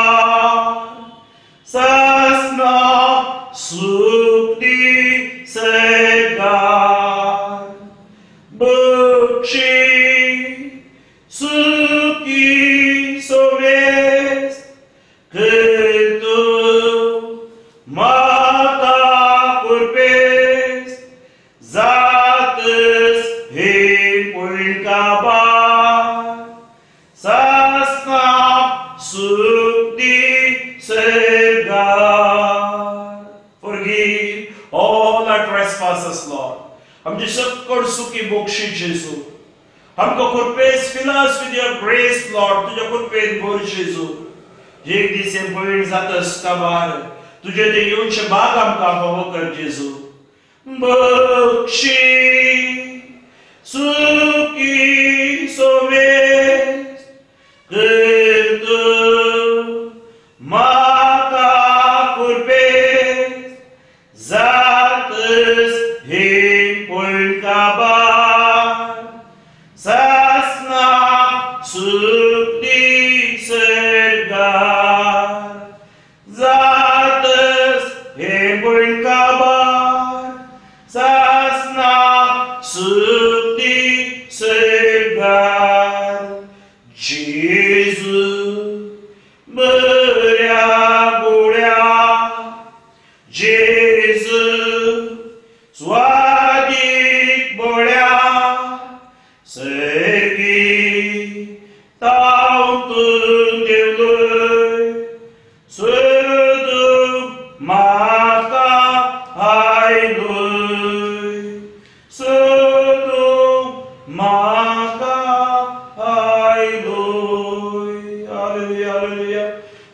सासना सुखी सगार बक्षी सुखी सोमेस करतो माता कुर्पेस जातस हे पुळकाबा सासना सुखी Sargar. Forgive all our trespasses, Lord. आमची सकळ सुखी बक्षी जेजू आमकां कुर्पेस fill us with your grace, Lord. तुझ्या कुर्पेन भर जेजू. एक दीस हे पळण जातस काबार तुझे ते येवचे बाग आमकां फावो कर जेजू. बक्षी सुखी सोमेस करतो माता कुर्पेस जातस हे पोळकाबार सासना सुखी सरगार जातस हे पोळकाबार सासना सुखी सरगार. जेजू बऱ्या गोड्या जेजू स्वादीक बोड्या सर्गी तावतून देवलय सोदूक म्हाका आयलोय सोदूक म्हाका आयलोय. Hallelujah, hallelujah.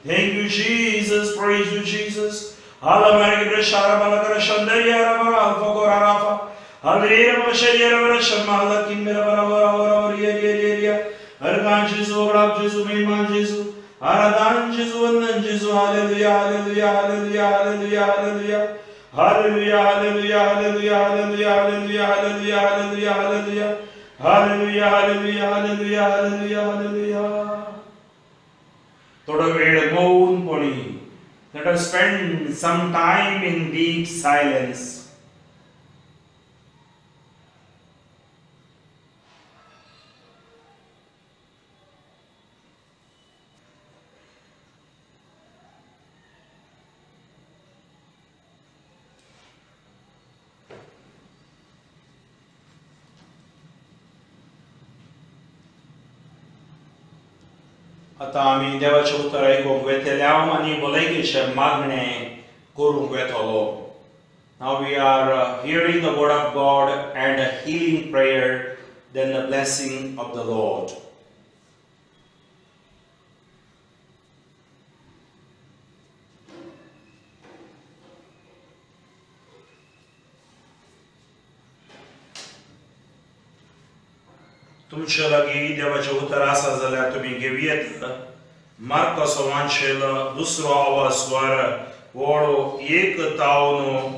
Thank you, Jesus. Praise you, Jesus. Hallelujah. Sharabalakara Shandaya Rabara Alpha Gorarafa. Hallelujah. Shadira Shamala Kimera Vara Ria. Arkan Jesus, Rab Jesus, Miman Jesus. Aradan Jesus, Vandan Jesus. Hallelujah, hallelujah, hallelujah, hallelujah, hallelujah. Hallelujah, hallelujah, hallelujah, hallelujah, hallelujah, hallelujah, hallelujah, hallelujah. Hallelujah, hallelujah, hallelujah, hallelujah, hallelujah. थोडा वेळ मौनपणी. Let us spend some time in deep silence. आता आम्ही देवाचे उत्तर ऐकूंक वेतले आणि भलायकेचे मागणे करूंक वेतलो. Now we are hearing the word of God and a healing prayer, then the blessing of the Lord. तुमच्या लागीं देवाचें उतर आसा जाल्यार तुमी घेवयेत. मार्काचो वांचेल दुसरो आवाजवर व्हडलो एक तावन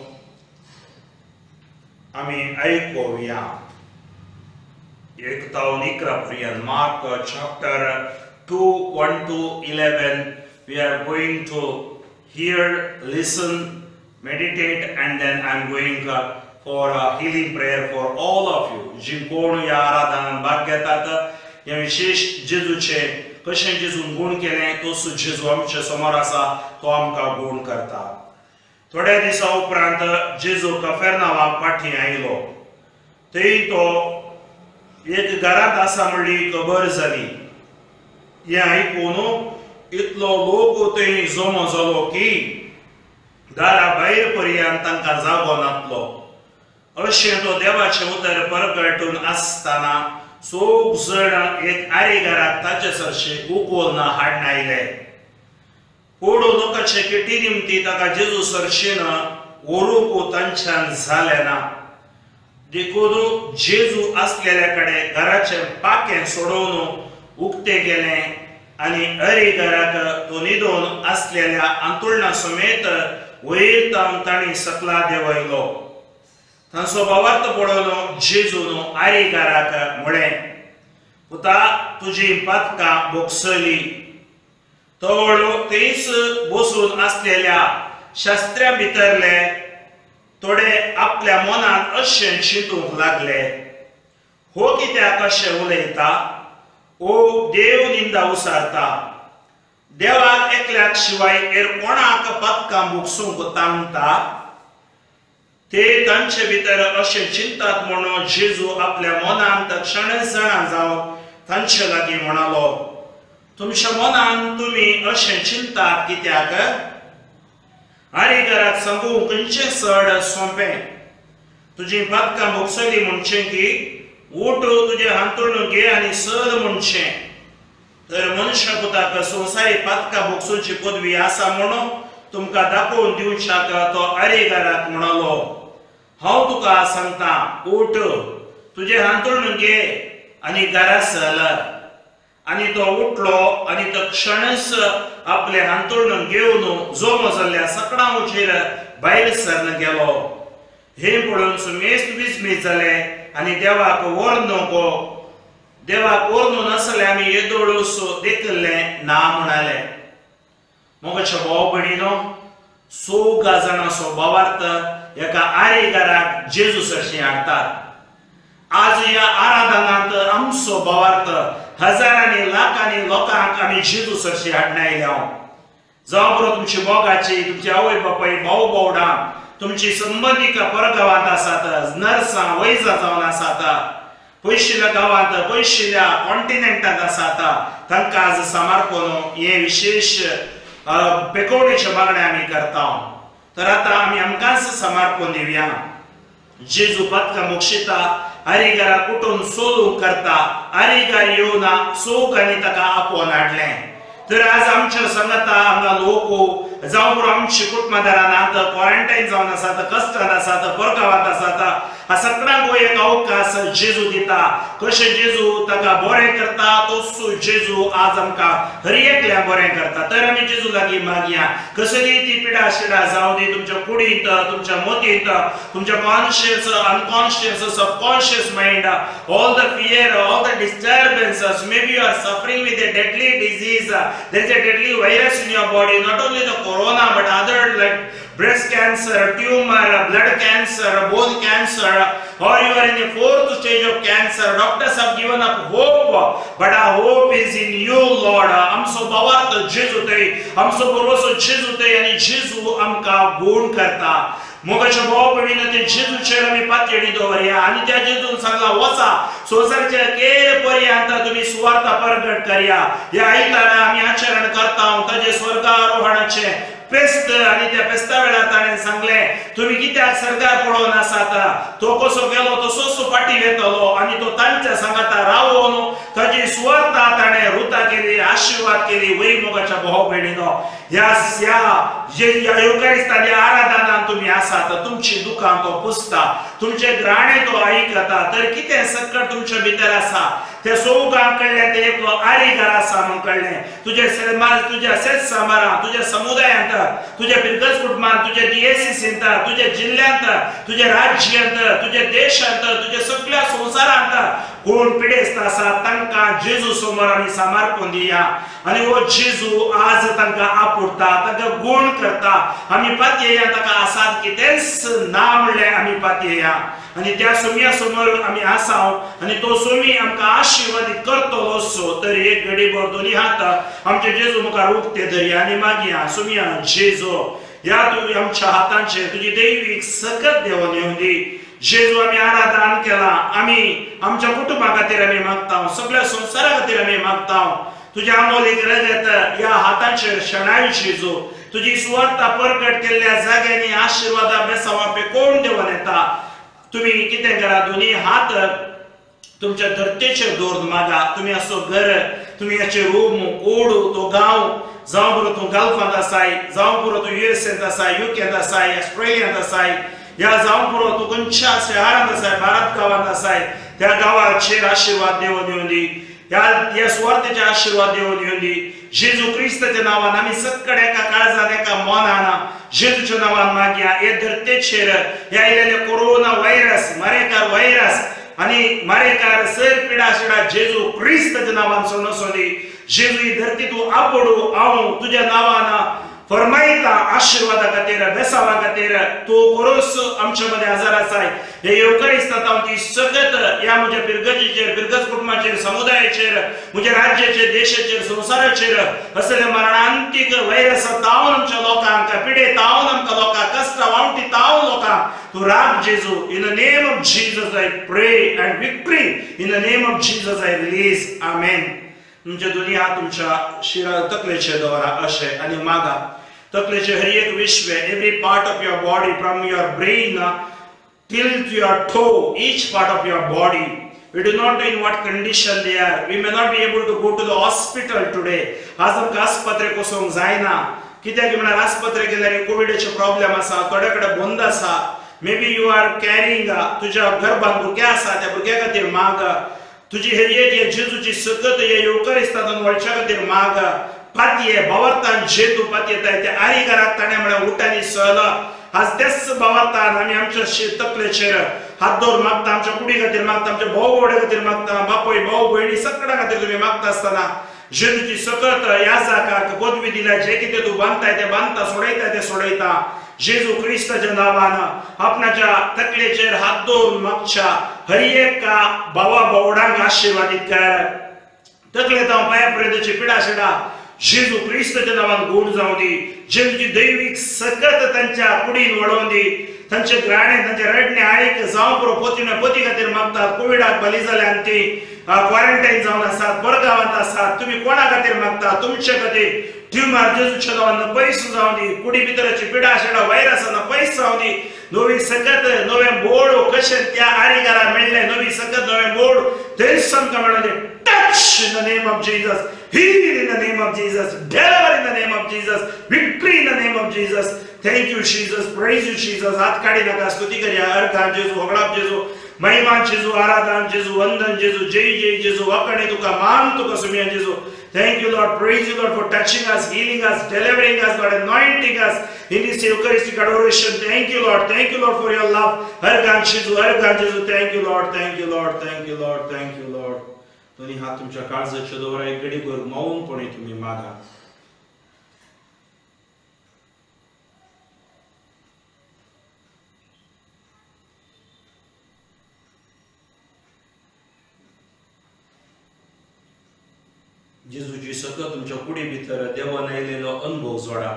आमी आयकुया. एक तावन 11 पर्यंत. Mark chapter 2, 1 to 11. We are going to hear, listen, meditate, and then I'm going for a healing prayer for all of you. जी कोण या आराधनान भाग घेतात या विशेष जेजूचे कशें जेजून गुण केलें तोच जेजू आमचे समोर आसा तो आमकां गुण करता. थोड्या दिसा उपरांत जेजू कफरनाहूम फाटीं आयलो. थंय तो एक घरांत आसा म्हणली खबर जाली. हें आयकून इतलो लोक थंय जमो जालो की दारा भायर पर्यंत तांकां जागो नासलो. अशें तो देवाचें उतर परगटून आसतना सोग जण एक आरेगाराक ताचे सरशे उखोवन हाडून आयले. कोडो लोकांचे किटी निमती ताका जेजू सरशेन व्हरूंक तांच्यान जालें ना. देखून जेजू आसलेल्या कडेन घराचें पाकें सोडून उक्ते गेलें आनी आरेगाराक तो न्हिदोवन आसलेल्या अंतुळना समेत वयर तांणी सकला देंवयलो. तांचो भावार्थ पळोवन जेजून आरेगाराक म्हळें, पुता तुजी पातकां भोगसली. तो थंयच बसून आसलेल्या शास्त्र्या भितरले थोडे आपल्या मनान अशें चिंतूंक लागले, हो कित्याक अशें उलयता, ओ देव निंदा उसारता. देवाक एकल्याक शिवाय हेर कोणाक पातकां भोगसूंक तांगता. ते तांचे भितर अशें चिंतात म्हणून जेजू आपल्या मनांत क्षणच जाणा जावन तांचे लागीं म्हणालो, तुमच्या मनान तुमी अशें चिंतात कित्याक? आरेगाराक सांगूंक खंयचें चड सोंपें? तुजी पातकां भोगसली म्हणचें की उठ तुजें हांतरूण घे आनी चल म्हणचें? तर मनशा पुताक संवसारी पातकां भोगसूची पदवी आसा म्हणून तुमकां दाखोवन दिवच्याक तो आरेगाराक म्हणालो, हांव तुका सांगतां, उठ तुजें हांतरूण घे आनी घरा चल. आनी तो उठलो आनी तो क्षणच आपले हांतरूण घेवन जोमो जाल्ल्या सकडांचेर भायर सरन गेलो. हे पळोवन सुमेस्त विस्मीत जाले आनी देवाक वर्णको. देवाक वर्णून नासले आमी येदोळूस देखल्लें ना म्हणाले. मोगाच्या भाव भयणीनो, सोगा जाणांचो भावार्थ एका आरेगाराक जेजू सरशी हाडटात. आज ह्या आराधनांत आमचो भावार्थ हजारांनी लाखांनी लोकांक आमी जेजू सरशी हाडून आयल्या. जावं बरो तुमची मोगाची, तुमची आवय बापाय, भाऊ भावडां, तुमची संबंधिकां परगांवांत आसात, नर्सां वैजां जावन आसात, पयशिल्ल्या गांवांत पयशिल्ल्या कॉन्टिनेंटांत आसात, तांकां आज समर्पण हे विशेष पेकोवणेचे मागणे आमी करता. तर आतां आमी आमकांच समर्पण दिवया. जेजू पातकां मोक्षिता, आरेगाराक उठून सोलूंक करता. आरेगार येवन सोग आनी ताका आपोवन हाडलें. तर आज आमच्या संगता हांगा लोक जावं बरो आमची कुटुंबदारांत क्वॉरंटायन जावन आसात, कश्टांत आसात, परगांवांत आसात, सगळ्यांक एक अवकाश जेजू दिता. कशें जेजू ताका बरें करता तसो जेजू आज आमकां हर एकल्याक बरें करता. तर आमी जेजू लागीं मागया, कसली ती पिडा शिडा जावं दी तुमच्या कुडींत, तुमच्या मतींत, तुमच्या conscious, unconscious, subconscious mind, all the fear, all the disturbances, maybe you are suffering with a deadly disease, there is a deadly virus in your body, not only the corona but other like breast cancer, tumor, blood cancer, bone cancer, or you are in the 4th stage of cancer. Doctors have given up hope, but our hope is in you, Lord. आमचो भावार्थ जेजू थंय, आमचो भरोसो जेजू थंय आनी जेजू आमकां गुण करता. मोगाच्या भाव भयणीन ते जेजूचेर आमी पातयेणी दवरया आनी त्या जेजून सांगला, वचा संवसाराच्या केर पर्यंत तुमी सुवार्ता परगट करया. ह्या आयतारा आमी आचरण करता ताजे स्वर्गारोहणाचे फेस्त आनी त्या फेस्ता वेळार ताणें सांगलें, तुमी कित्याक सरकार पळोवन आसात? तो कसो गेलो तसोच फाटीं येतलो आनी तो तांच्या सांगाता रावून ताजी सुवार्ता ताणें रुता केली, आशिर्वाद केली. वै मोगाच्या भाव भयणीनो, ह्या युकारिस्ताच्या आराधनांत तुमी आसात, तुमची दुकां तो पुसता, तुमचे ग्राणे तो आयकता. तर कितें सकट तुमच्या भितर आसा त्या सोगांक कळ्ळें ते एक आरेगार आसा म्हूण कळ्ळें. तुज्या शेत सांबारांत, तुज्या समुदायांत, तुज्या पिरगज कुटुंबांत, तुज्या DSCCंत, तुज्या जिल्ल्यांत, तुज्या राज्यांत, तुज्या देशांत, तुज्या सगळ्या संवसारांत कोण पिडेस्त आसा तांकां जेजू समोर आमी समर्पण दिया. आनी हो जेजू आज तांकां आपुडटा, तांकां गुण करता. आमी पातयेया ताका आसात कितेंच ना म्हणलें आमी पातयेया आनी त्या सोम्या समोर आमी आसात आनी तो सोमी आमकां आशिर्वादीत करतलो असो. तर एक घडीभर दोनी हात आमचे जेजू मुखार उक्ते धरया आनी मागया, सोम्या जेजू ह्या तूं आमच्या हातांचेर तुजी दैवीक सकत देवन येवं दी. जेजू आमी आराधन केला, आमी आमच्या कुटुंबा खातीर आमी मागता, सगळ्या संवसारा खातीर आमी मागता. तुझ्या अमोलीक रगत या हातांचेर शेणाय जेजू तुझी सुवार्ता परगट केल्ल्या जाग्यांनी आशीर्वादा बेसावा पे कोण देवन येता तुम्ही कितें करा दोन्ही हात तुमच्या धर्तेचेर दवरून मागा तुम्ही असो घर तुम्ही याचे रूम ओढू तो गांव जावं बरो तूं गल्फांत आसाय जावं बरो तूं युएसएंत आसाय युकेंत आसाय ऑस्ट्रेलियांत आसाय या जावं बरो तूं खंयच्या शहरांत आसाय भारत गांवांत आसाय त्या गांवाचेर आशीर्वाद देव दिवन दी या सुवार्थेचे आशीर्वाद देव दिवन दी जेजू क्रिस्ताच्या नावान आमी सगळे एका काळजान एका मनान जेजूच्या नावान मागया हे धर्तेचेर ह्या इल्ले कोरोना व्हायरस मारेकार व्हायरस आणि मारेकार सर पिडा शिडा जेजू क्रिस्ताच्या नावान सोडून जेजू ही धरती तू आपडू हांव तुझ्या नावान फरमायता आशीर्वादा खातीर बेसावा खातीर तू खरोच आमच्या मध्ये हजर आसाय हे येवकारिस्तांत हांव ती सगत ह्या म्हज्या बिरगजीचेर बिरगज कुटुंबाचेर समुदायाचेर म्हज्या राज्याचेर देशाचेर संवसाराचेर असले मरणांतीक व्हायरस तावन आमच्या लोकांक पिडे तावन आमकां लोकांक कश्ट वावटी तावन लोकांक तू राब जेजू in the name of Jesus I pray and victory in the name of Jesus I release आमेन तुमचे दोन्ही हात तुमच्या शिरा तकलेचेर दवरा अशें आनी मागा तकलेचे हर एक विश्व every part of your body from your brain till to your toe each part of your body we do not know in what condition they are we may not be able to go to the hospital today आज आमकां आस्पत्रेक वचोंक जायना कित्याक म्हळ्यार आस्पत्रेक गेल्यार कोविडचे problem आसा थोडे कडेन बंद आसा maybe you are carrying तुज्या गर्भांत भुरगें आसा त्या भुरग्या खातीर माग तुजी हर एक जेजूची सकत हे येवकारिस्तांत वळच्या खातीर माग पातये भावार्थान जेतू पातयेताय त्या आरीगाराक ताणें म्हळ्यार उठांनी सहला आज तेच भावार्थान आमी आमच्या तकलेचेर हात दवरून मागता आमच्या कुडी खातीर मागता आमच्या भाऊ भावड्या खातीर मागता बापोय भाऊ भयणी सगळ्या खातीर तुमी मागता आसतना जेजूची सकत ह्या जागाक पदवी दिल्या जे कितें तूं बांदताय ते बांदता सोडयता ते सोडयता जेजू क्रिस्ताच्या नावान आपणाच्या तकलेचेर हात दवरून मागच्या हर एका भावा भावडांक आशीर्वादीत कर तकलेत हांव पांया पर्यंतची पिडा शिडा जेजू क्रिस्ताच्या नावान गूण जावं दी जेजूची दैवीक सकत तांच्या कुडीन वळोवन दी तांचे ग्राणे तांचे रडणे आयक जावं पुरो पती खातीर मागतात कोविडाक बली जाल्यान ती क्वारंटाईन जावन आसात परगांवांत आसात तुमी कोणा खातीर मागता तुमचे खातीर ट्युमर जेजूच्या नावान पयस जावं दी कुडी भितरची पिडा शिडा व्हायरसान पयस जावं दी नवी सकत नवे बोर्ड कशें त्या आरीगारा मेळ्ळे नवी सकत नवे बोर्ड थंयच आमकां मेळ्ळे touch in the name of Jesus, heal in the name of Jesus, deliver in the name of Jesus, victory in the name of Jesus. Thank you Jesus, praise you Jesus. हात काढी नका स्तुती करूया अर्घान जेजू होगडाप जेजू महिमान जेजू आराधन जेजू वंदन जेजू जय जय जेजू वकणे तुका मान तुका सुमिया जेजू. Thank you Lord, praise you Lord for touching us, healing us, delivering us, Lord, anointing us in this Eucharistic adoration. Thank you Lord for your love. अर्घान जेजू thank you Lord, thank you Lord, thank you Lord, thank you Lord. दोन्ही हात तुमच्या काळजाचे दवरा एक घडीभर मौनपणे तुम्ही मागा. जेजूची सकत तुमच्या कुडी भितर देवान आयलेलो अनुभव जोडा.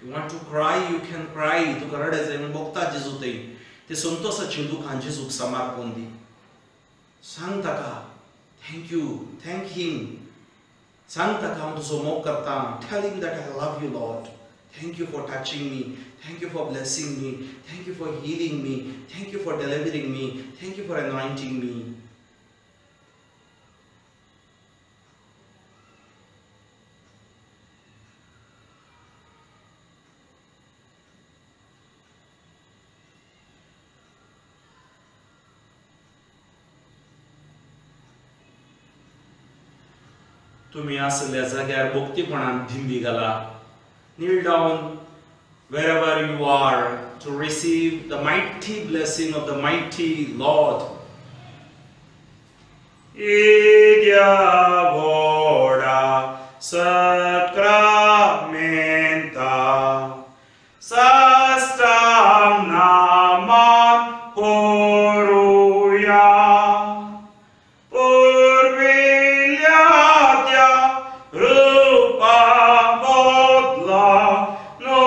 You want to cry, you can cry. तुका रडायचंय म्हणून भोगता जेजू ते संतोषाची दुखान जेजूक समर्पण दी. सांग ताका थँक यू, थँक हिम. सांग ताका हांव तुजो मोग करता. Tell him that I love you Lord. Thank you for touching me. Thank you for blessing me. Thank you for healing me. Thank you for delivering me. Thank you for anointing me. तुम्ही असल्या जाग्यार भक्तीपणान धिंबी घाला. Kneel down wherever you are to receive the mighty blessing of the mighty Lord. Idia voda sacramenta sastam namam horuya rupa bodla no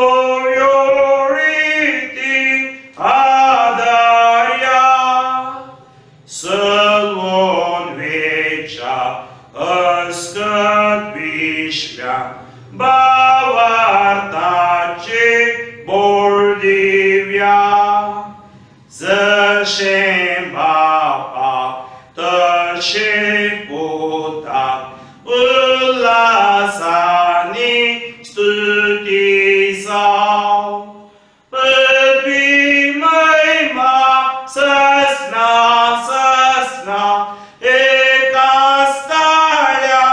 Alleluia. Zășem Baba, tășem puta, ulasani stutizau. Pădvi mai ma, săsna, e castalia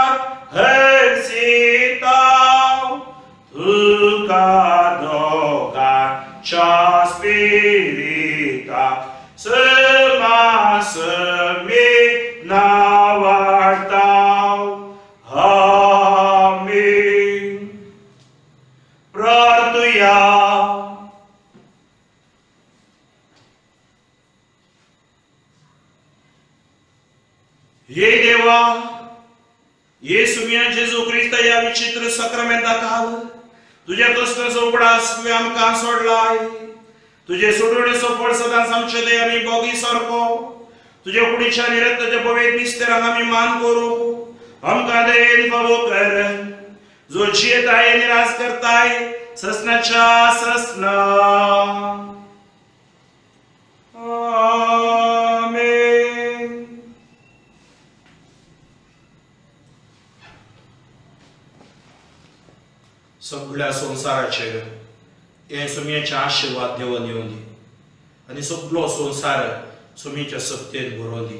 hărsitau. Tu ca doga, cea spirita, să-mi navartau. Amin. Prartuia. Ei Deva, Jesu mian Jesu Krista ja vičitr sakramenta kal, तुझ्या कृष्ण उगडास आमकां सोडलाय, तुझे सोडून सफळ सदां समचेदे आमी bogie सारको, तुझे कुडीच्या निरत्ताच्या पवित्र निस्तेरांक आमी मान करू, आमकां दयेन फावो कर, जो जियेताय निराश करताय, ससनाच्या ससना. आमेन. सगळ्या संसाराचेर हे सुमयेचे आशीर्वाद देवन येवन दी आनी सगळो संसार सुमयेच्या सत्तेन भरोवन दी.